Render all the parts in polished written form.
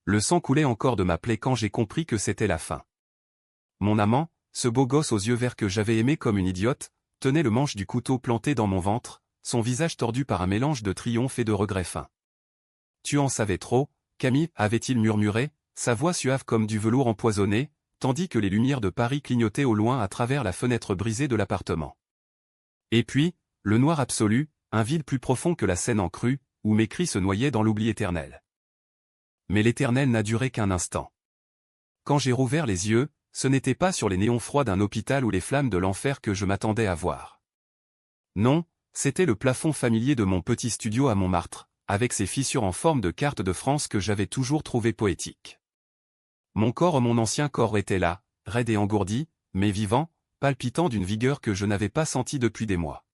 Le sang coulait encore de ma plaie quand j'ai compris que c'était la fin. Mon amant, ce beau gosse aux yeux verts que j'avais aimé comme une idiote, tenait le manche du couteau planté dans mon ventre, son visage tordu par un mélange de triomphe et de regret fin. « Tu en savais trop, Camille » avait-il murmuré, sa voix suave comme du velours empoisonné, tandis que les lumières de Paris clignotaient au loin à travers la fenêtre brisée de l'appartement. Et puis, le noir absolu, un vide plus profond que la Seine en crue, où mes cris se noyaient dans l'oubli éternel. Mais l'éternel n'a duré qu'un instant. Quand j'ai rouvert les yeux, ce n'était pas sur les néons froids d'un hôpital ou les flammes de l'enfer que je m'attendais à voir. Non, c'était le plafond familier de mon petit studio à Montmartre, avec ses fissures en forme de carte de France que j'avais toujours trouvé poétique. Mon ancien corps était là, raide et engourdi, mais vivant, palpitant d'une vigueur que je n'avais pas sentie depuis des mois.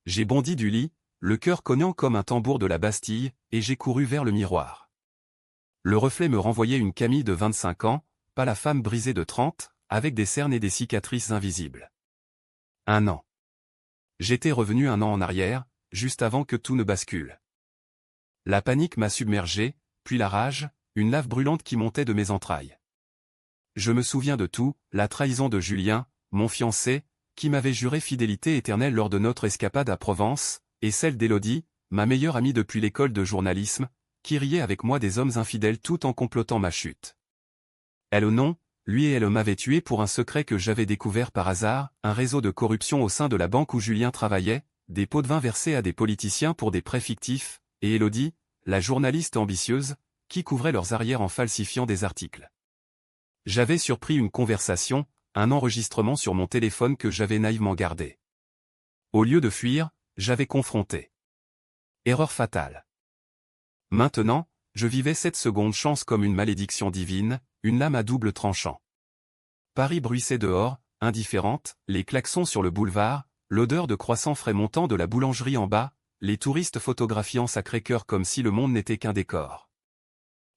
J'ai bondi du lit, le cœur cognant comme un tambour de la Bastille, et j'ai couru vers le miroir. Le reflet me renvoyait une Camille de 25 ans, pas la femme brisée de 30, avec des cernes et des cicatrices invisibles. 1 an. J'étais revenu 1 an en arrière, juste avant que tout ne bascule. La panique m'a submergé, puis la rage, une lave brûlante qui montait de mes entrailles. Je me souviens de tout, la trahison de Julien, mon fiancé, qui m'avait juré fidélité éternelle lors de notre escapade à Provence, et celle d'Élodie, ma meilleure amie depuis l'école de journalisme, qui riait avec moi des hommes infidèles tout en complotant ma chute. Elle non, lui et elle m'avaient tué pour un secret que j'avais découvert par hasard, un réseau de corruption au sein de la banque où Julien travaillait, des pots de vin versés à des politiciens pour des prêts fictifs, et Élodie, la journaliste ambitieuse, qui couvrait leurs arrières en falsifiant des articles. J'avais surpris une conversation, un enregistrement sur mon téléphone que j'avais naïvement gardé. Au lieu de fuir, j'avais confronté. Erreur fatale. Maintenant, je vivais cette seconde chance comme une malédiction divine, une lame à double tranchant. Paris bruissait dehors, indifférente, les klaxons sur le boulevard, l'odeur de croissants frais montant de la boulangerie en bas, les touristes photographiant Sacré-Cœur comme si le monde n'était qu'un décor.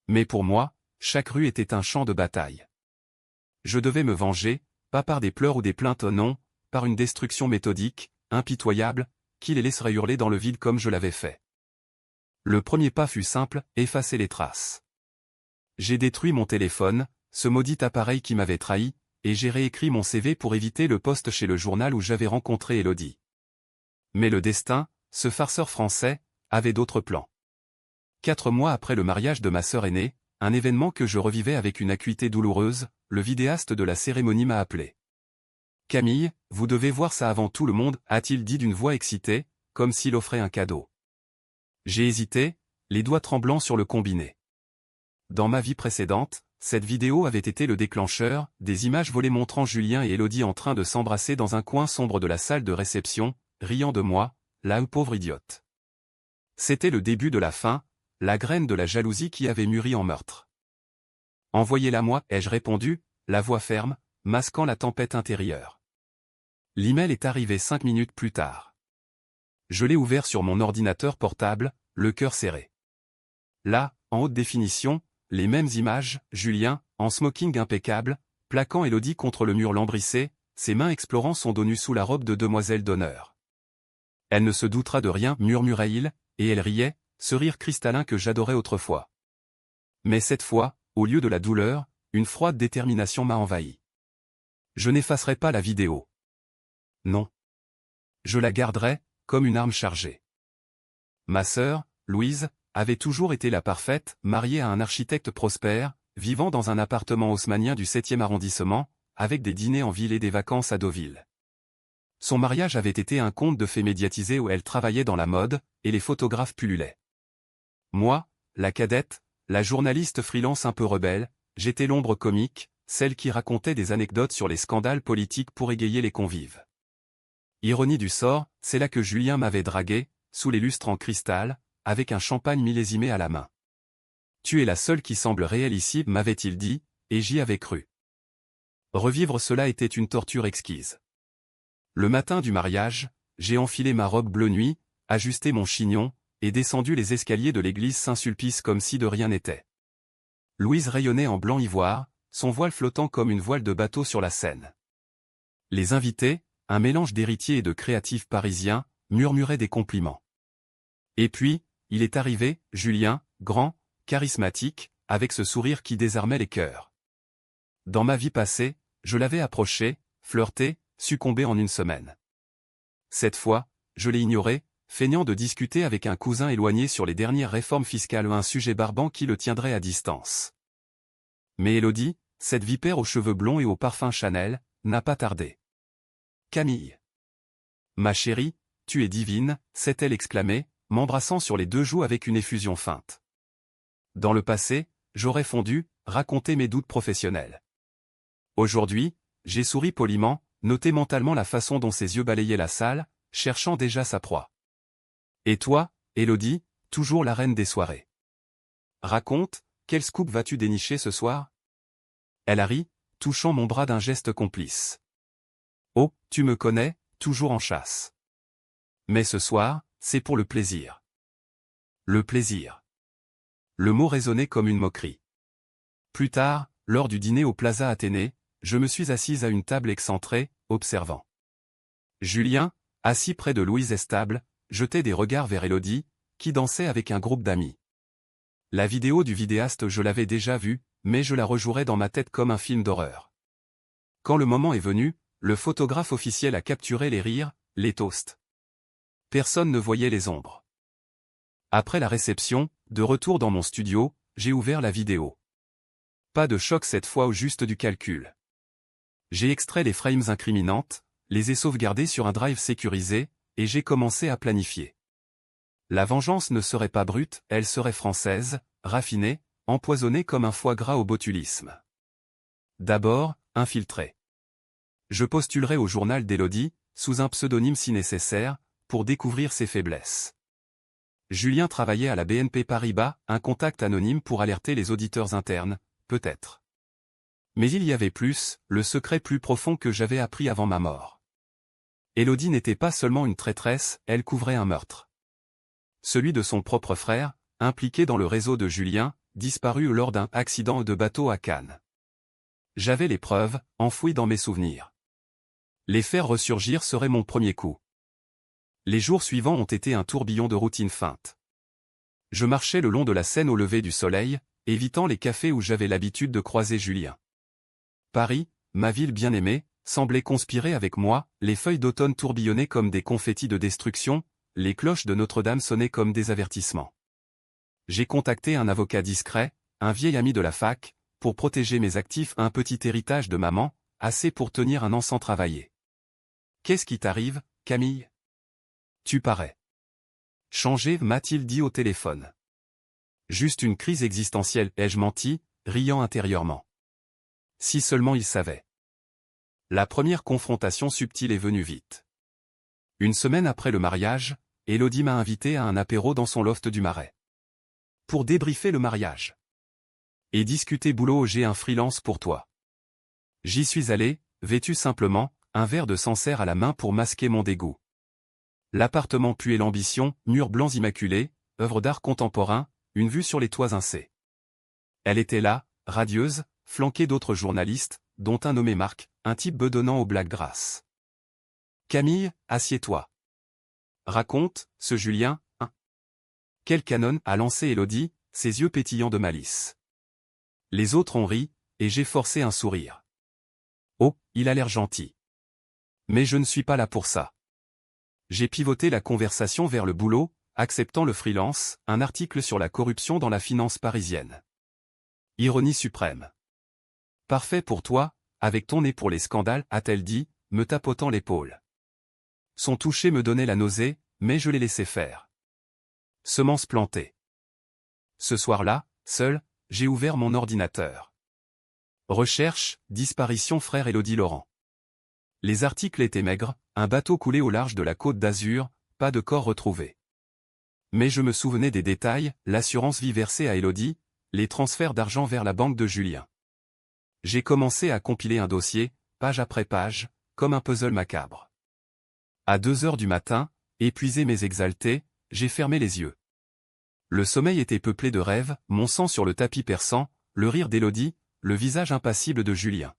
Mais pour moi, chaque rue était un champ de bataille. Je devais me venger, pas par des pleurs ou des plaintes non, par une destruction méthodique, impitoyable, qui les laisserait hurler dans le vide comme je l'avais fait. Le premier pas fut simple, effacer les traces. J'ai détruit mon téléphone, ce maudit appareil qui m'avait trahi, et j'ai réécrit mon CV pour éviter le poste chez le journal où j'avais rencontré Élodie. Mais le destin, ce farceur français, avait d'autres plans. 4 mois après le mariage de ma sœur aînée, un événement que je revivais avec une acuité douloureuse, le vidéaste de la cérémonie m'a appelé. « Camille, vous devez voir ça avant tout le monde » a-t-il dit d'une voix excitée, comme s'il offrait un cadeau. J'ai hésité, les doigts tremblants sur le combiné. Dans ma vie précédente, cette vidéo avait été le déclencheur, des images volées montrant Julien et Élodie en train de s'embrasser dans un coin sombre de la salle de réception, riant de moi, la pauvre idiote. C'était le début de la fin, la graine de la jalousie qui avait mûri en meurtre. « Envoyez-la moi » ai-je répondu, la voix ferme, masquant la tempête intérieure. L'email est arrivé 5 minutes plus tard. Je l'ai ouvert sur mon ordinateur portable, le cœur serré. Là, en haute définition, les mêmes images, Julien, en smoking impeccable, plaquant Élodie contre le mur lambrissé, ses mains explorant son dos nu sous la robe de demoiselle d'honneur. « Elle ne se doutera de rien » murmurait-il, et elle riait, ce rire cristallin que j'adorais autrefois. Mais cette fois, au lieu de la douleur, une froide détermination m'a envahi. Je n'effacerai pas la vidéo. Non. Je la garderai, comme une arme chargée. Ma sœur, Louise, avait toujours été la parfaite, mariée à un architecte prospère, vivant dans un appartement haussmannien du 7e arrondissement, avec des dîners en ville et des vacances à Deauville. Son mariage avait été un conte de fées médiatisé où elle travaillait dans la mode, et les photographes pullulaient. Moi, la cadette, la journaliste freelance un peu rebelle, j'étais l'ombre comique, celle qui racontait des anecdotes sur les scandales politiques pour égayer les convives. Ironie du sort, c'est là que Julien m'avait dragué, sous les lustres en cristal, avec un champagne millésimé à la main. « Tu es la seule qui semble réelle ici » m'avait-il dit, et j'y avais cru. Revivre cela était une torture exquise. Le matin du mariage, j'ai enfilé ma robe bleu nuit, ajusté mon chignon, et descendu les escaliers de l'église Saint-Sulpice comme si de rien n'était. Louise rayonnait en blanc ivoire, son voile flottant comme une voile de bateau sur la Seine. Les invités, un mélange d'héritiers et de créatifs parisiens, murmuraient des compliments. Et puis, il est arrivé, Julien, grand, charismatique, avec ce sourire qui désarmait les cœurs. Dans ma vie passée, je l'avais approché, flirté, succombé en une semaine. Cette fois, je l'ai ignoré, feignant de discuter avec un cousin éloigné sur les dernières réformes fiscales ou un sujet barbant qui le tiendrait à distance. Mais Élodie, cette vipère aux cheveux blonds et au parfum Chanel, n'a pas tardé. Camille. Ma chérie, tu es divine, s'est-elle exclamée, m'embrassant sur les deux joues avec une effusion feinte. Dans le passé, j'aurais fondu, raconté mes doutes professionnels. Aujourd'hui, j'ai souri poliment, noté mentalement la façon dont ses yeux balayaient la salle, cherchant déjà sa proie. Et toi, Élodie, toujours la reine des soirées. Raconte, quel scoop vas-tu dénicher ce soir? Elle a ri, touchant mon bras d'un geste complice. Oh, tu me connais, toujours en chasse. Mais ce soir, c'est pour le plaisir. Le plaisir. Le mot résonnait comme une moquerie. Plus tard, lors du dîner au Plaza Athénée, je me suis assise à une table excentrée, observant. Julien, assis près de Louise Estable, jetait des regards vers Élodie, qui dansait avec un groupe d'amis. La vidéo du vidéaste je l'avais déjà vue, mais je la rejouerais dans ma tête comme un film d'horreur. Quand le moment est venu, le photographe officiel a capturé les rires, les toasts. Personne ne voyait les ombres. Après la réception, de retour dans mon studio, j'ai ouvert la vidéo. Pas de choc cette fois ou juste du calcul. J'ai extrait les frames incriminantes, les ai sauvegardés sur un drive sécurisé, et j'ai commencé à planifier. La vengeance ne serait pas brute, elle serait française, raffinée, empoisonnée comme un foie gras au botulisme. D'abord, infiltrée. Je postulerai au journal d'Élodie, sous un pseudonyme si nécessaire, pour découvrir ses faiblesses. Julien travaillait à la BNP Paribas, un contact anonyme pour alerter les auditeurs internes, peut-être. Mais il y avait plus, le secret plus profond que j'avais appris avant ma mort. Élodie n'était pas seulement une traîtresse, elle couvrait un meurtre. Celui de son propre frère, impliqué dans le réseau de Julien, disparu lors d'un accident de bateau à Cannes. J'avais les preuves, enfouies dans mes souvenirs. Les faire ressurgir serait mon premier coup. Les jours suivants ont été un tourbillon de routine feinte. Je marchais le long de la Seine au lever du soleil, évitant les cafés où j'avais l'habitude de croiser Julien. Paris, ma ville bien-aimée, semblait conspirer avec moi, les feuilles d'automne tourbillonnaient comme des confettis de destruction, les cloches de Notre-Dame sonnaient comme des avertissements. J'ai contacté un avocat discret, un vieil ami de la fac, pour protéger mes actifs, un petit héritage de maman, assez pour tenir un an sans travailler. Qu'est-ce qui t'arrive, Camille? Tu parais changé, m'a-t-il dit au téléphone. Juste une crise existentielle, ai-je menti, riant intérieurement. Si seulement il savait. La première confrontation subtile est venue vite. Une semaine après le mariage, Élodie m'a invité à un apéro dans son loft du Marais. Pour débriefer le mariage. Et discuter boulot, j'ai un freelance pour toi. J'y suis allé, vêtu simplement, un verre de Sancerre à la main pour masquer mon dégoût. L'appartement puait l'ambition, murs blancs immaculés, œuvre d'art contemporain, une vue sur les toits incés. Elle était là, radieuse, flanquée d'autres journalistes, dont un nommé Marc, un type bedonnant aux blagues grasses. Camille, assieds-toi. Raconte, ce Julien, hein. Quel canon, a lancé Élodie, ses yeux pétillants de malice. Les autres ont ri, et j'ai forcé un sourire. Oh, il a l'air gentil. Mais je ne suis pas là pour ça. J'ai pivoté la conversation vers le boulot, acceptant le freelance, un article sur la corruption dans la finance parisienne. Ironie suprême. Parfait pour toi, avec ton nez pour les scandales, a-t-elle dit, me tapotant l'épaule. Son toucher me donnait la nausée, mais je l'ai laissé faire. Semence plantée. Ce soir-là, seul, j'ai ouvert mon ordinateur. Recherche, disparition frère Élodie Laurent. Les articles étaient maigres, un bateau coulé au large de la Côte d'Azur, pas de corps retrouvé. Mais je me souvenais des détails, l'assurance vie versée à Élodie, les transferts d'argent vers la banque de Julien. J'ai commencé à compiler un dossier, page après page, comme un puzzle macabre. À 2 heures du matin, épuisé mais exalté, j'ai fermé les yeux. Le sommeil était peuplé de rêves, mon sang sur le tapis perçant, le rire d'Élodie, le visage impassible de Julien.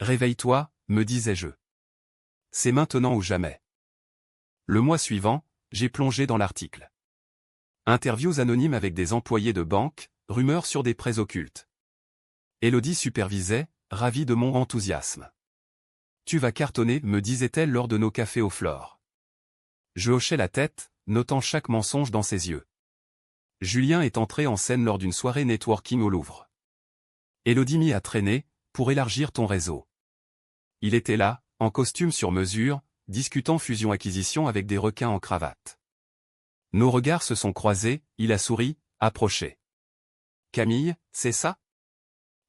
Réveille-toi, me disais-je. C'est maintenant ou jamais. Le mois suivant, j'ai plongé dans l'article. Interviews anonymes avec des employés de banque, rumeurs sur des prêts occultes. Élodie supervisait, ravie de mon enthousiasme. Tu vas cartonner, me disait-elle lors de nos cafés au Flore. Je hochais la tête, notant chaque mensonge dans ses yeux. Julien est entré en scène lors d'une soirée networking au Louvre. Élodie m'y a traîné, pour élargir ton réseau. Il était là, en costume sur mesure, discutant fusion-acquisition avec des requins en cravate. Nos regards se sont croisés, il a souri, approché. Camille, c'est ça?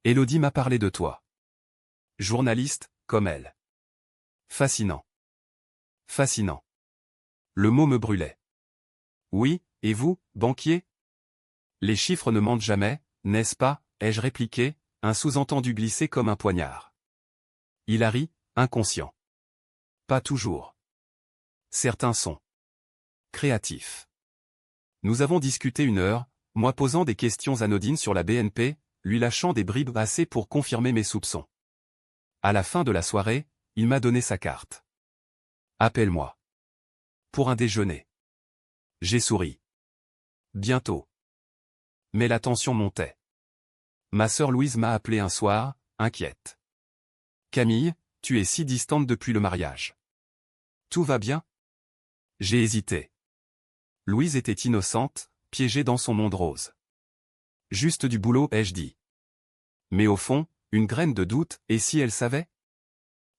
Élodie m'a parlé de toi. Journaliste, comme elle. Fascinant. Fascinant. Le mot me brûlait. Oui, et vous, banquier? Les chiffres ne mentent jamais, n'est-ce pas, ai-je répliqué, un sous-entendu glissé comme un poignard. Il a ri, inconscient. Pas toujours. Certains sont créatifs. Nous avons discuté 1 heure, moi posant des questions anodines sur la BNP, lui lâchant des bribes assez pour confirmer mes soupçons. À la fin de la soirée, il m'a donné sa carte. Appelle-moi. Pour un déjeuner. J'ai souri. Bientôt. Mais la tension montait. Ma sœur Louise m'a appelé un soir, inquiète. Camille, tu es si distante depuis le mariage. Tout va bien? J'ai hésité. Louise était innocente, piégée dans son monde rose. Juste du boulot, ai-je dit. Mais au fond, une graine de doute, et si elle savait?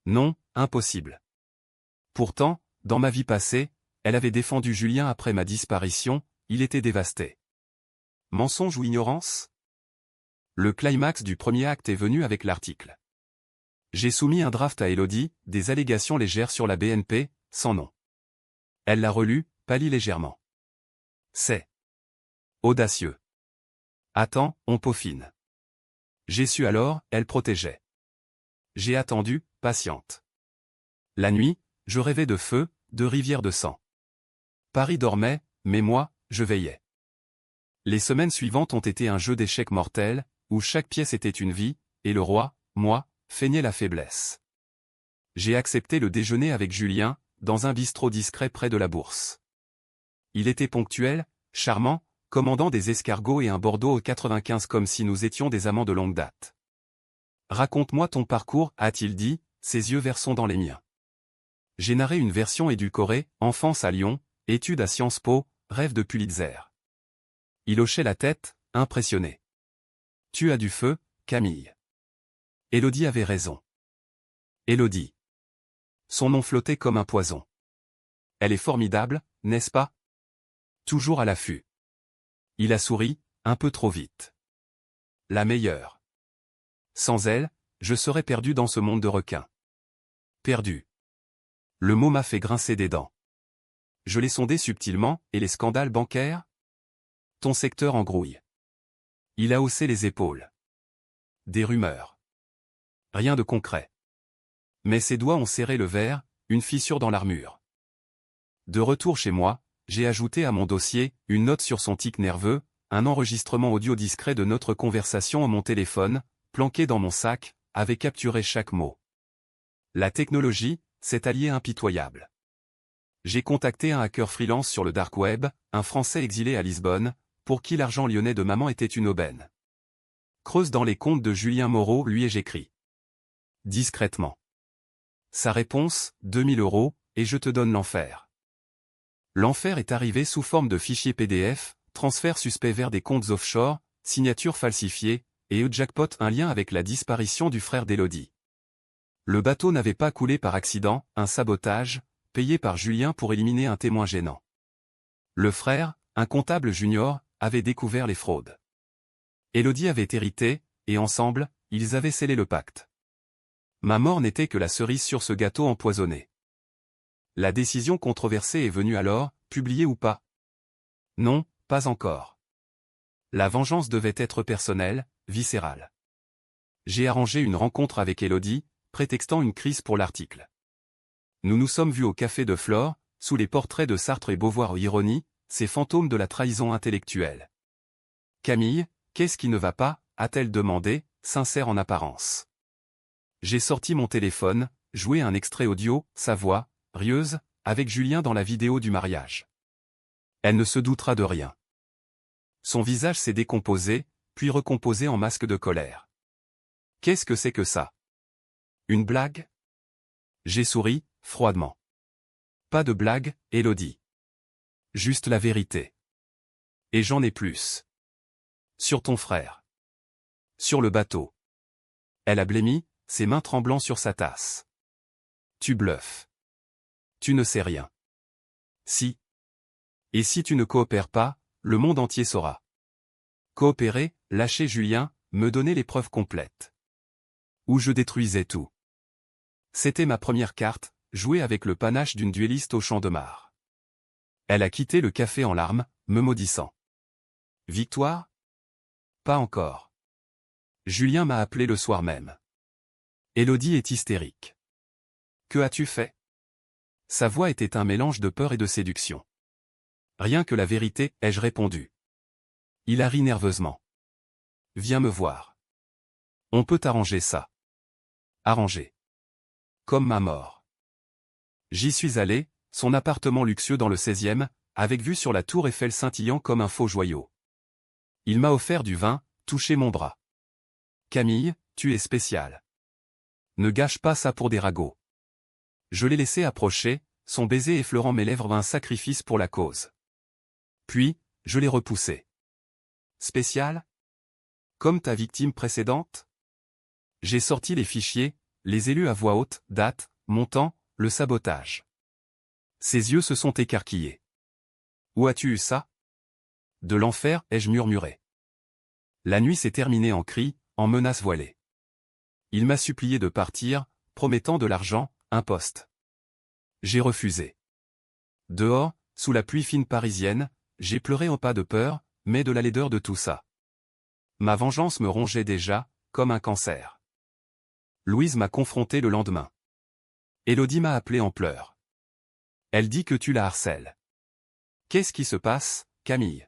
Non, impossible. Pourtant, dans ma vie passée, elle avait défendu Julien après ma disparition, il était dévasté. Mensonge ou ignorance? Le climax du premier acte est venu avec l'article. J'ai soumis un draft à Élodie, des allégations légères sur la BNP, sans nom. Elle l'a relu, pâlit légèrement. C'est audacieux. Attends, on peaufine. J'ai su alors, elle protégeait. J'ai attendu, patiente. La nuit, je rêvais de feu, de rivières de sang. Paris dormait, mais moi, je veillais. Les semaines suivantes ont été un jeu d'échecs mortel, où chaque pièce était une vie, et le roi, moi, feignait la faiblesse. J'ai accepté le déjeuner avec Julien, dans un bistrot discret près de la Bourse. Il était ponctuel, charmant, commandant des escargots et un Bordeaux au 95 comme si nous étions des amants de longue date. Raconte-moi ton parcours, a-t-il dit, ses yeux versant dans les miens. J'ai narré une version édulcorée, enfance à Lyon, études à Sciences Po, rêve de Pulitzer. Il hochait la tête, impressionné. Tu as du feu, Camille. Élodie avait raison. Élodie. Son nom flottait comme un poison. Elle est formidable, n'est-ce pas? Toujours à l'affût. Il a souri, un peu trop vite. La meilleure. Sans elle, je serais perdu dans ce monde de requins. Perdu. Le mot m'a fait grincer des dents. Je l'ai sondé subtilement, et les scandales bancaires? Ton secteur engrouille. Il a haussé les épaules. Des rumeurs. Rien de concret. Mais ses doigts ont serré le verre, une fissure dans l'armure. De retour chez moi, j'ai ajouté à mon dossier, une note sur son tic nerveux, un enregistrement audio discret de notre conversation à mon téléphone, planqué dans mon sac, avait capturé chaque mot. La technologie, cet allié impitoyable. J'ai contacté un hacker freelance sur le dark web, un Français exilé à Lisbonne, pour qui l'argent lyonnais de maman était une aubaine. Creuse dans les comptes de Julien Moreau, lui ai-je écrit. Discrètement. Sa réponse, 2000 €, et je te donne l'enfer. L'enfer est arrivé sous forme de fichier PDF, transfert suspect vers des comptes offshore, signature falsifiée, et jackpot un lien avec la disparition du frère d'Élodie. Le bateau n'avait pas coulé par accident, un sabotage, payé par Julien pour éliminer un témoin gênant. Le frère, un comptable junior, avait découvert les fraudes. Élodie avait hérité, et ensemble, ils avaient scellé le pacte. Ma mort n'était que la cerise sur ce gâteau empoisonné. La décision controversée est venue alors, publiée ou pas? Non, pas encore. La vengeance devait être personnelle, viscérale. J'ai arrangé une rencontre avec Élodie, prétextant une crise pour l'article. Nous nous sommes vus au café de Flore, sous les portraits de Sartre et Beauvoir ironie, ces fantômes de la trahison intellectuelle. Camille, qu'est-ce qui ne va pas, a-t-elle demandé, sincère en apparence. J'ai sorti mon téléphone, joué un extrait audio, sa voix, rieuse, avec Julien dans la vidéo du mariage. Elle ne se doutera de rien. Son visage s'est décomposé, puis recomposé en masque de colère. Qu'est-ce que c'est que ça? Une blague? J'ai souri, froidement. Pas de blague, Élodie. Juste la vérité. Et j'en ai plus. Sur ton frère. Sur le bateau. Elle a blêmi, ses mains tremblant sur sa tasse. Tu bluffes. Tu ne sais rien. Si. Et si tu ne coopères pas, le monde entier saura. Coopérer, lâcher Julien, me donner les preuves complètes. Ou je détruisais tout. C'était ma première carte, jouée avec le panache d'une duelliste au champ de Mars. Elle a quitté le café en larmes, me maudissant. Victoire? Pas encore. Julien m'a appelé le soir même. Élodie est hystérique. Que as-tu fait? Sa voix était un mélange de peur et de séduction. Rien que la vérité, ai-je répondu. Il a ri nerveusement. Viens me voir. On peut arranger ça. Arranger. Comme ma mort. J'y suis allé, son appartement luxueux dans le 16e, avec vue sur la tour Eiffel scintillant comme un faux joyau. Il m'a offert du vin, touché mon bras. Camille, tu es spéciale. Ne gâche pas ça pour des ragots. Je l'ai laissé approcher, son baiser effleurant mes lèvres un sacrifice pour la cause. Puis, je l'ai repoussé. Spéciale? Comme ta victime précédente? J'ai sorti les fichiers, les élus à voix haute, date, montant, le sabotage. Ses yeux se sont écarquillés. Où as-tu eu ça? De l'enfer, ai-je murmuré. La nuit s'est terminée en cris, en menaces voilées. Il m'a supplié de partir, promettant de l'argent, un poste. J'ai refusé. Dehors, sous la pluie fine parisienne, j'ai pleuré en pas de peur, mais de la laideur de tout ça. Ma vengeance me rongeait déjà, comme un cancer. Louise m'a confronté le lendemain. Élodie m'a appelé en pleurs. Elle dit que tu la harcèles. Qu'est-ce qui se passe, Camille?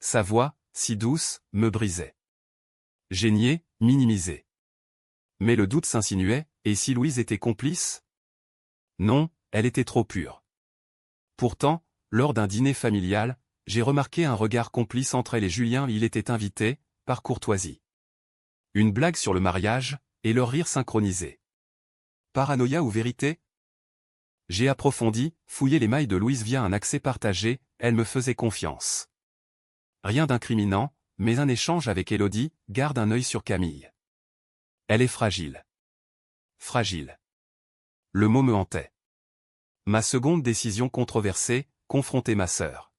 Sa voix, si douce, me brisait. J'ai nié, minimisé. Mais le doute s'insinuait, et si Louise était complice? Non, elle était trop pure. Pourtant, lors d'un dîner familial, j'ai remarqué un regard complice entre elle et Julien. Il était invité, par courtoisie. Une blague sur le mariage, et leur rire synchronisé. Paranoïa ou vérité? J'ai approfondi, fouillé les mailles de Louise via un accès partagé, elle me faisait confiance. Rien d'incriminant, mais un échange avec Élodie, garde un œil sur Camille. Elle est fragile. Fragile. Le mot me hantait. Ma seconde décision controversée, confronter ma sœur.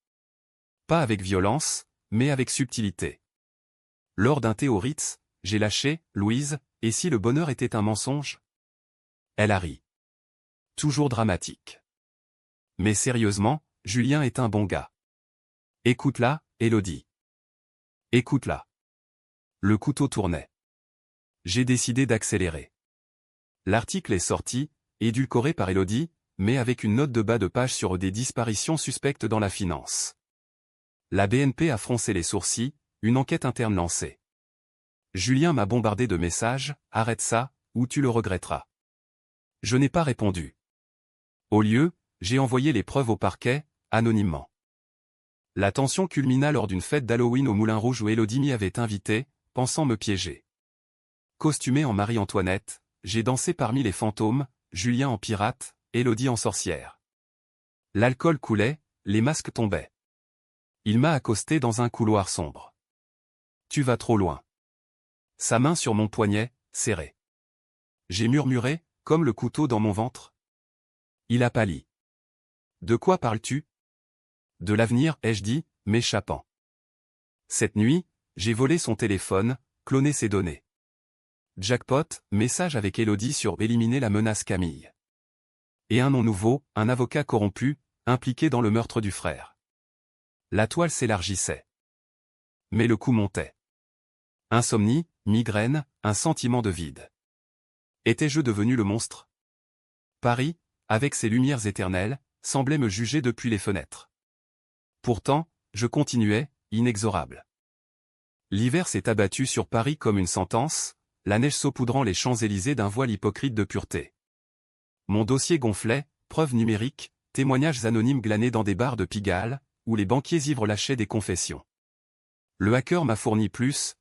Pas avec violence, mais avec subtilité. Lors d'un thé au Ritz, j'ai lâché, Louise, et si le bonheur était un mensonge? Elle a ri. Toujours dramatique. Mais sérieusement, Julien est un bon gars. Écoute-la, Élodie. Écoute-la. Le couteau tournait. J'ai décidé d'accélérer. L'article est sorti, édulcoré par Élodie, mais avec une note de bas de page sur des disparitions suspectes dans la finance. La BNP a froncé les sourcils, une enquête interne lancée. Julien m'a bombardé de messages, arrête ça, ou tu le regretteras. Je n'ai pas répondu. Au lieu, j'ai envoyé les preuves au parquet, anonymement. La tension culmina lors d'une fête d'Halloween au Moulin Rouge où Élodie m'y avait invité, pensant me piéger. Costumé en Marie-Antoinette, j'ai dansé parmi les fantômes, Julien en pirate, Élodie en sorcière. L'alcool coulait, les masques tombaient. Il m'a accosté dans un couloir sombre. Tu vas trop loin. Sa main sur mon poignet, serrée. J'ai murmuré, comme le couteau dans mon ventre. Il a pâli. De quoi parles-tu? De l'avenir, ai-je dit, m'échappant. Cette nuit, j'ai volé son téléphone, cloné ses données. Jackpot, message avec Élodie sur éliminer la menace Camille. Et un nom nouveau, un avocat corrompu, impliqué dans le meurtre du frère. La toile s'élargissait. Mais le coup montait. Insomnie, migraine, un sentiment de vide. Étais-je devenu le monstre? Paris, avec ses lumières éternelles, semblait me juger depuis les fenêtres. Pourtant, je continuais, inexorable. L'hiver s'est abattu sur Paris comme une sentence, la neige saupoudrant les Champs-Élysées d'un voile hypocrite de pureté. Mon dossier gonflait, preuves numériques, témoignages anonymes glanés dans des bars de Pigalle, où les banquiers ivres lâchaient des confessions. Le hacker m'a fourni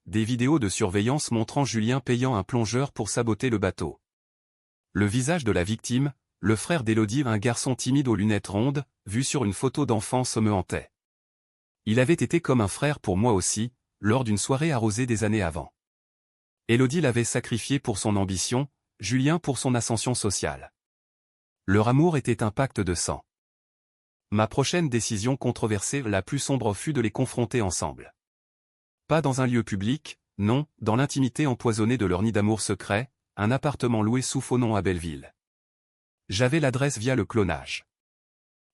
des vidéos de surveillance montrant Julien payant un plongeur pour saboter le bateau. Le visage de la victime, le frère d'Élodie, un garçon timide aux lunettes rondes, vu sur une photo d'enfance, me hantait. Il avait été comme un frère pour moi aussi, lors d'une soirée arrosée des années avant. Élodie l'avait sacrifié pour son ambition, Julien pour son ascension sociale. Leur amour était un pacte de sang. Ma prochaine décision controversée, la plus sombre, fut de les confronter ensemble. Pas dans un lieu public, non, dans l'intimité empoisonnée de leur nid d'amour secret, un appartement loué sous faux nom à Belleville. J'avais l'adresse via le clonage.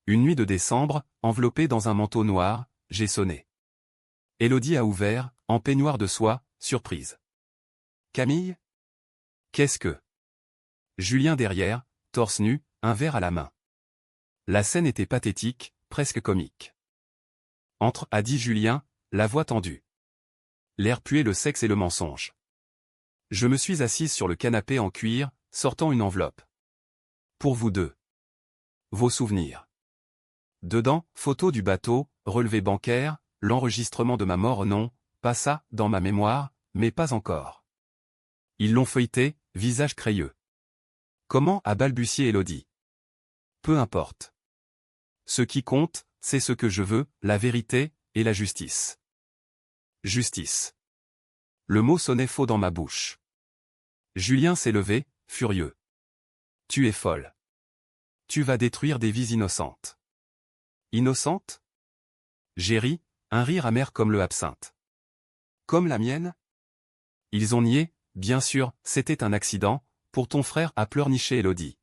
Une nuit de décembre, enveloppé dans un manteau noir, j'ai sonné. Élodie a ouvert, en peignoir de soie, surprise. Camille? Qu'est-ce que? Julien derrière, torse nu, un verre à la main. La scène était pathétique, presque comique. Entre, a dit Julien, la voix tendue. L'air puait le sexe et le mensonge. Je me suis assise sur le canapé en cuir, sortant une enveloppe. Pour vous deux. Vos souvenirs. Dedans, photo du bateau, relevé bancaire, l'enregistrement de ma mort, non, pas ça, dans ma mémoire, mais pas encore. Ils l'ont feuilleté, visage crayeux. Comment, a balbutié Élodie. Peu importe. Ce qui compte, c'est ce que je veux, la vérité, et la justice. Justice. Le mot sonnait faux dans ma bouche. Julien s'est levé, furieux. Tu es folle. Tu vas détruire des vies innocentes. Innocentes? J'ai ri, un rire amer comme le absinthe. Comme la mienne? Ils ont nié, bien sûr, c'était un accident, pour ton frère, a pleurniché Élodie.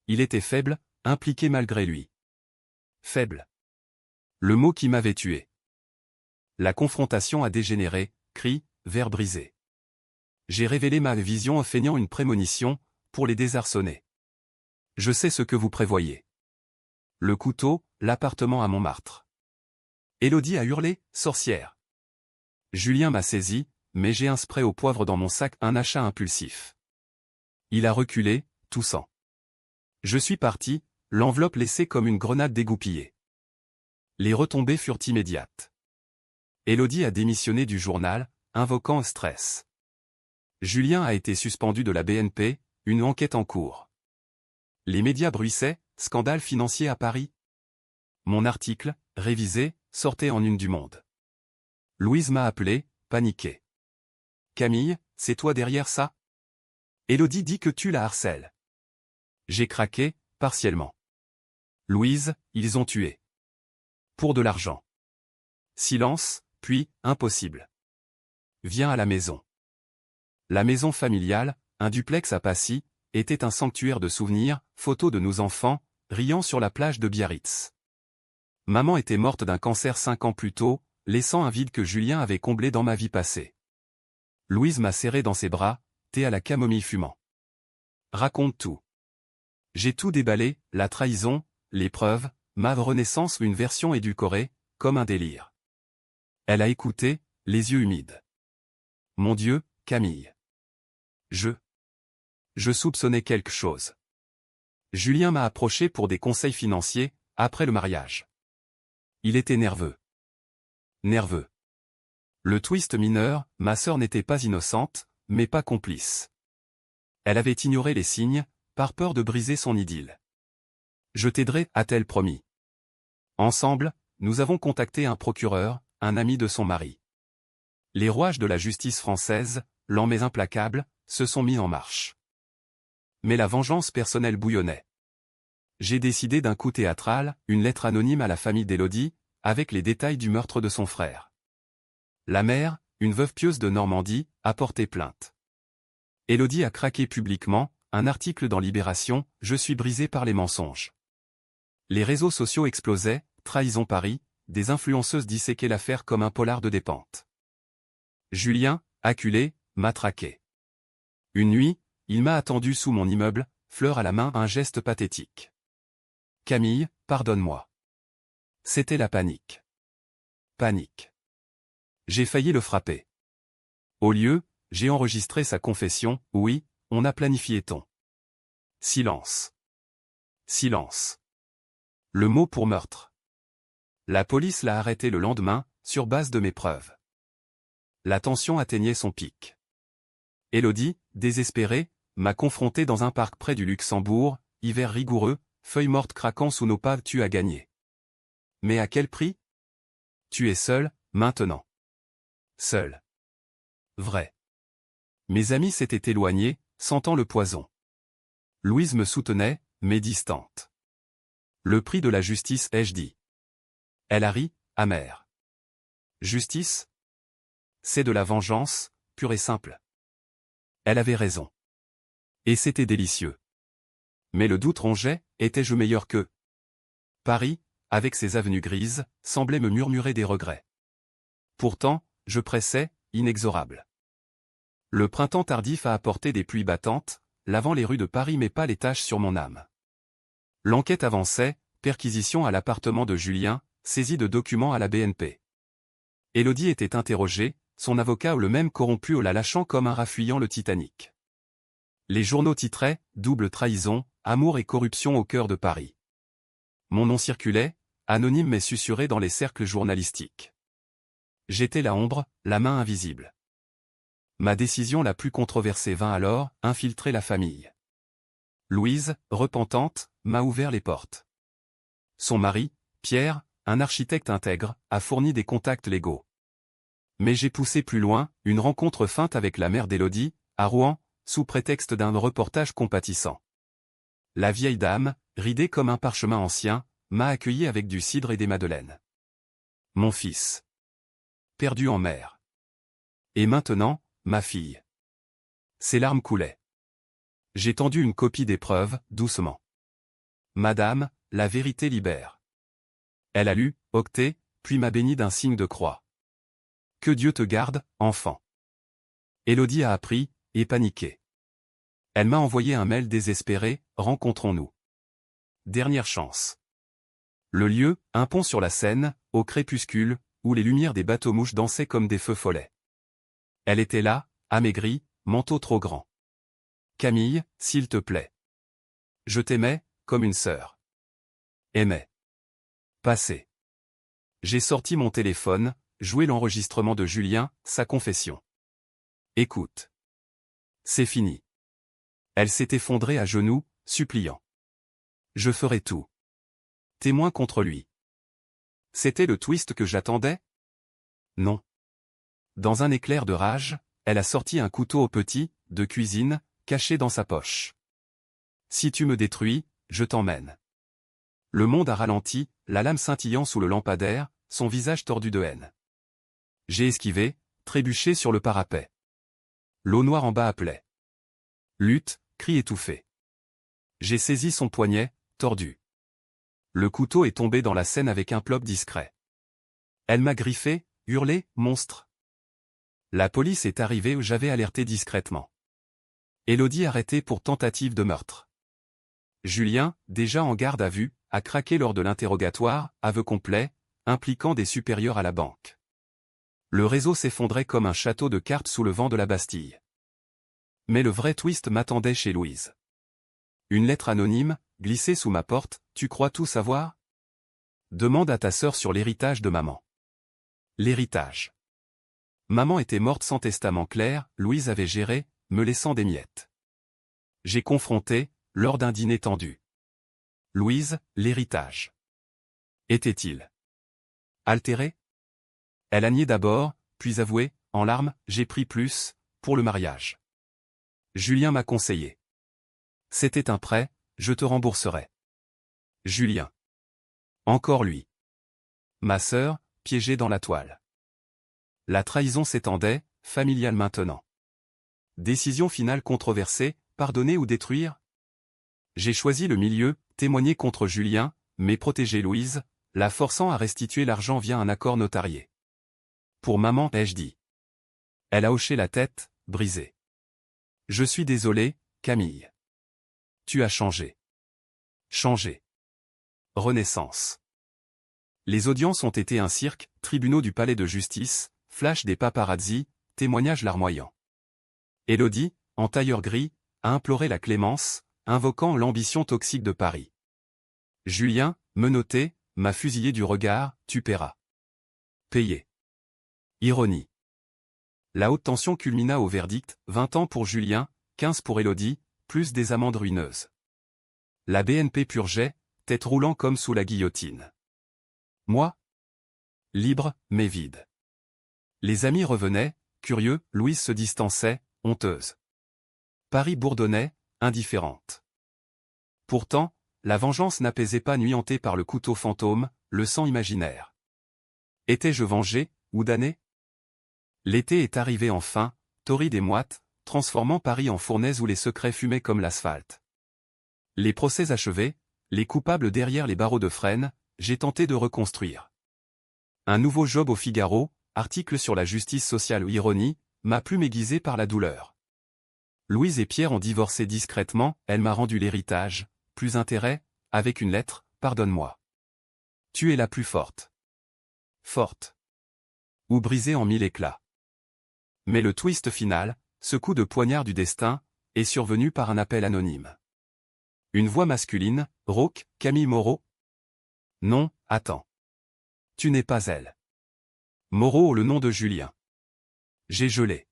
Il était faible, impliqué malgré lui. Faible. Le mot qui m'avait tué. La confrontation a dégénéré, cri, verre brisé. J'ai révélé ma vision en feignant une prémonition, pour les désarçonner. Je sais ce que vous prévoyez. Le couteau, l'appartement à Montmartre. Élodie a hurlé, sorcière. Julien m'a saisi, mais j'ai un spray au poivre dans mon sac, un achat impulsif. Il a reculé, toussant. Je suis parti, l'enveloppe laissée comme une grenade dégoupillée. Les retombées furent immédiates. Élodie a démissionné du journal, invoquant un stress. Julien a été suspendu de la BNP, une enquête en cours. Les médias bruissaient, scandale financier à Paris. Mon article, révisé, sortait en une du Monde. Louise m'a appelé, paniquée. Camille, c'est toi derrière ça? Élodie dit que tu la harcèles. J'ai craqué, partiellement. Louise, ils ont tué. Pour de l'argent. Silence, puis, impossible. Viens à la maison. La maison familiale, un duplex à Passy, était un sanctuaire de souvenirs, photos de nos enfants, riant sur la plage de Biarritz. Maman était morte d'un cancer 5 ans plus tôt, laissant un vide que Julien avait comblé dans ma vie passée. Louise m'a serré dans ses bras, thé à la camomille fumant. Raconte tout. J'ai tout déballé, la trahison, les preuves, ma renaissance, une version édulcorée, comme un délire. Elle a écouté, les yeux humides. Mon Dieu, Camille. Je soupçonnais quelque chose. Julien m'a approché pour des conseils financiers, après le mariage. Il était nerveux. Nerveux. Le twist mineur, ma sœur n'était pas innocente, mais pas complice. Elle avait ignoré les signes, par peur de briser son idylle. Je t'aiderai, a-t-elle promis. Ensemble, nous avons contacté un procureur, un ami de son mari. Les rouages de la justice française, lents mais implacables, se sont mis en marche. Mais la vengeance personnelle bouillonnait. J'ai décidé d'un coup théâtral, une lettre anonyme à la famille d'Élodie, avec les détails du meurtre de son frère. La mère, une veuve pieuse de Normandie, a porté plainte. Élodie a craqué publiquement, un article dans Libération, je suis brisé par les mensonges. Les réseaux sociaux explosaient, trahison Paris, des influenceuses disséquaient l'affaire comme un polar de dépente. Julien, acculé, m'a traqué. Une nuit, il m'a attendu sous mon immeuble, fleur à la main, un geste pathétique. Camille, pardonne-moi. C'était la panique. Panique. J'ai failli le frapper. Au lieu, j'ai enregistré sa confession, oui, on a planifié ton. Silence. Silence. Le mot pour meurtre. La police l'a arrêté le lendemain, sur base de mes preuves. la tension atteignait son pic. Élodie, désespérée, m'a confronté dans un parc près du Luxembourg, hiver rigoureux, feuilles mortes craquant sous nos pas. Tu as gagné. Mais à quel prix? Tu es seul, maintenant. Seul. Vrai. Mes amis s'étaient éloignés, sentant le poison. Louise me soutenait, mais distante. Le prix de la justice, ai-je dit. Elle a ri, amère. Justice? C'est de la vengeance, pure et simple. Elle avait raison. Et c'était délicieux. Mais le doute rongeait, étais-je meilleur qu'eux? Paris, avec ses avenues grises, semblait me murmurer des regrets. Pourtant, je pressais, inexorable. Le printemps tardif a apporté des pluies battantes, lavant les rues de Paris mais pas les taches sur mon âme. L'enquête avançait, perquisition à l'appartement de Julien, saisie de documents à la BNP. Élodie était interrogée, son avocat le même corrompu au la lâchant comme un rat fuyant le Titanic. Les journaux titraient « Double trahison, amour et corruption au cœur de Paris ». Mon nom circulait, anonyme mais susurré dans les cercles journalistiques. J'étais la ombre, la main invisible. Ma décision la plus controversée vint alors, infiltrer la famille. Louise, repentante, m'a ouvert les portes. Son mari, Pierre, un architecte intègre, a fourni des contacts légaux. Mais j'ai poussé plus loin, une rencontre feinte avec la mère d'Élodie, à Rouen, sous prétexte d'un reportage compatissant. La vieille dame, ridée comme un parchemin ancien, m'a accueilli avec du cidre et des madeleines. Mon fils. Perdu en mer. Et maintenant, ma fille. Ses larmes coulaient. J'ai tendu une copie des preuves, doucement. Madame, la vérité libère. Elle a lu, octé, puis m'a béni d'un signe de croix. Que Dieu te garde, enfant. Élodie a appris, et paniqué. Elle m'a envoyé un mail désespéré, rencontrons-nous. Dernière chance. Le lieu, un pont sur la Seine, au crépuscule, où les lumières des bateaux-mouches dansaient comme des feux follets. Elle était là, amaigrie, manteau trop grand. Camille, s'il te plaît. Je t'aimais, comme une sœur. Aimais. Passé. J'ai sorti mon téléphone, joué l'enregistrement de Julien, sa confession. Écoute. C'est fini. Elle s'est effondrée à genoux, suppliant. Je ferai tout. Témoin contre lui. C'était le twist que j'attendais? Non. Dans un éclair de rage, elle a sorti un couteau au petit, de cuisine, caché dans sa poche. Si tu me détruis, je t'emmène. Le monde a ralenti, la lame scintillant sous le lampadaire, son visage tordu de haine. J'ai esquivé, trébuché sur le parapet. L'eau noire en bas appelait. Lutte, cri étouffé. J'ai saisi son poignet, tordu. Le couteau est tombé dans la Seine avec un plop discret. Elle m'a griffé, hurlé, monstre. La police est arrivée où j'avais alerté discrètement. Élodie arrêtée pour tentative de meurtre. Julien, déjà en garde à vue, a craqué lors de l'interrogatoire, aveu complet, impliquant des supérieurs à la banque. Le réseau s'effondrait comme un château de cartes sous le vent de la Bastille. Mais le vrai twist m'attendait chez Louise. Une lettre anonyme, glissée sous ma porte, tu crois tout savoir? Demande à ta sœur sur l'héritage de maman. L'héritage. Maman était morte sans testament clair, Louise avait géré, me laissant des miettes. J'ai confronté, lors d'un dîner tendu. Louise, l'héritage. Était-il altéré? Elle a nié d'abord, puis avoué, en larmes, j'ai pris plus, pour le mariage. Julien m'a conseillé. C'était un prêt, je te rembourserai. Julien. Encore lui. Ma sœur, piégée dans la toile. La trahison s'étendait, familiale maintenant. Décision finale controversée, pardonner ou détruire? J'ai choisi le milieu, témoigner contre Julien, mais protéger Louise, la forçant à restituer l'argent via un accord notarié. Pour maman, ai-je dit. Elle a hoché la tête, brisée. Je suis désolé, Camille. Tu as changé. Changé. Renaissance. Les audiences ont été un cirque, tribunaux du palais de justice, flash des paparazzi, témoignages larmoyants. Élodie, en tailleur gris, a imploré la clémence, invoquant l'ambition toxique de Paris. Julien, menotté, m'a fusillé du regard, tu paieras. Payé. Ironie. La haute tension culmina au verdict, 20 ans pour Julien, 15 pour Élodie, plus des amendes ruineuses. La BNP purgeait, tête roulant comme sous la guillotine. Moi? Libre, mais vide. Les amis revenaient, curieux, Louise se distançait, honteuse. Paris bourdonnait, indifférente. Pourtant, la vengeance n'apaisait pas nuantée par le couteau fantôme, le sang imaginaire. Étais-je vengé, ou damné? L'été est arrivé enfin, torride et moite, transformant Paris en fournaise où les secrets fumaient comme l'asphalte. Les procès achevés, les coupables derrière les barreaux de Fresnes, j'ai tenté de reconstruire. Un nouveau job au Figaro, article sur la justice sociale ou ironie, m'a plume aiguisée par la douleur. Louise et Pierre ont divorcé discrètement, elle m'a rendu l'héritage, plus intérêt, avec une lettre, pardonne-moi. Tu es la plus forte. Forte. Ou brisée en 1000 éclats. Mais le twist final, ce coup de poignard du destin, est survenu par un appel anonyme. Une voix masculine, rauque, Camille Moreau. Non, attends. Tu n'es pas elle. Moreau, le nom de Julien. J'ai gelé.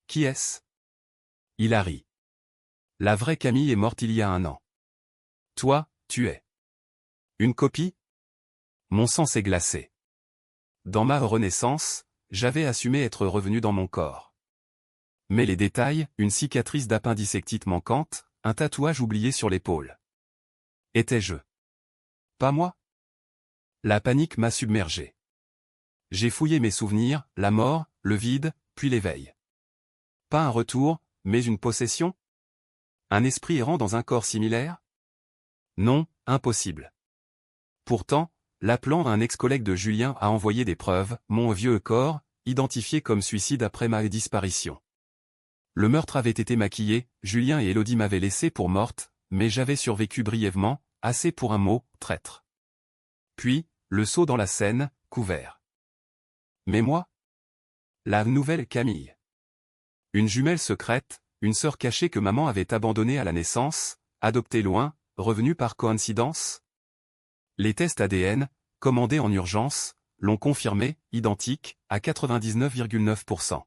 Qui est-ce? Il a ri. La vraie Camille est morte il y a 1 an. Toi, tu es. Une copie? Mon sang s'est glacé. Dans ma renaissance, j'avais assumé être revenu dans mon corps. Mais les détails, une cicatrice d'appendicectite manquante, un tatouage oublié sur l'épaule. Étais-je? Pas moi? La panique m'a submergé. J'ai fouillé mes souvenirs, la mort, le vide, puis l'éveil. Pas un retour, mais une possession? Un esprit errant dans un corps similaire? Non, impossible. Pourtant, l'appelant un ex-collègue de Julien a envoyé des preuves, mon vieux corps, identifié comme suicide après ma disparition. Le meurtre avait été maquillé, Julien et Élodie m'avaient laissé pour morte, mais j'avais survécu brièvement, assez pour un mot, traître. Puis, le saut dans la Seine, couvert. Mais moi? La nouvelle Camille. Une jumelle secrète, une sœur cachée que maman avait abandonnée à la naissance, adoptée loin, revenue par coïncidence? Les tests ADN, commandés en urgence, l'ont confirmé, identique, à 99,9%.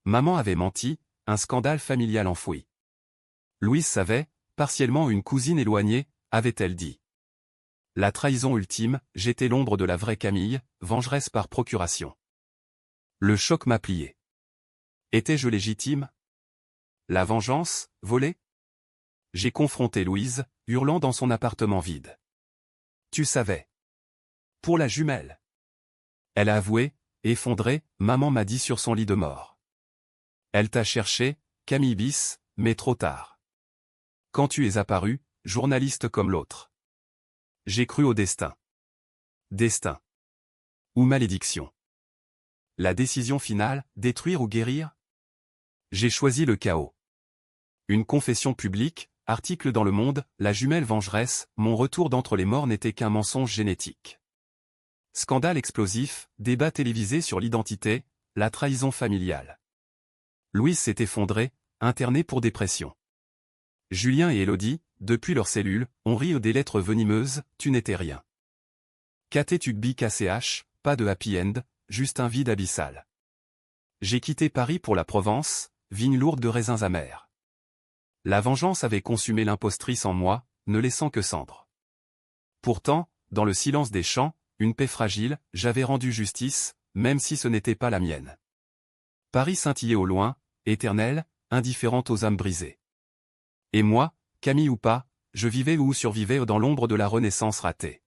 Maman avait menti, un scandale familial enfoui. Louise savait, partiellement une cousine éloignée, avait-elle dit. La trahison ultime, j'étais l'ombre de la vraie Camille, vengeresse par procuration. Le choc m'a plié. Étais-je légitime? La vengeance, volée? J'ai confronté Louise, hurlant dans son appartement vide. Tu savais. Pour la jumelle. Elle a avoué, effondrée, maman m'a dit sur son lit de mort. Elle t'a cherché, Camille bis, mais trop tard. Quand tu es apparu, journaliste comme l'autre. J'ai cru au destin. Destin. Ou malédiction. La décision finale, détruire ou guérir? J'ai choisi le chaos. Une confession publique, article dans Le Monde, la jumelle vengeresse, mon retour d'entre les morts n'était qu'un mensonge génétique. Scandale explosif, débat télévisé sur l'identité, la trahison familiale. Louise s'est effondrée, internée pour dépression. Julien et Élodie, depuis leur cellule, ont ri des lettres venimeuses, tu n'étais rien. KTTUBIKCH, pas de happy end, juste un vide abyssal. J'ai quitté Paris pour la Provence, vigne lourde de raisins amers. La vengeance avait consumé l'impostrice en moi, ne laissant que cendre. Pourtant, dans le silence des champs, une paix fragile, j'avais rendu justice, même si ce n'était pas la mienne. Paris scintillait au loin, éternelle, indifférente aux âmes brisées. Et moi, Camille ou pas, je vivais ou survivais dans l'ombre de la Renaissance ratée.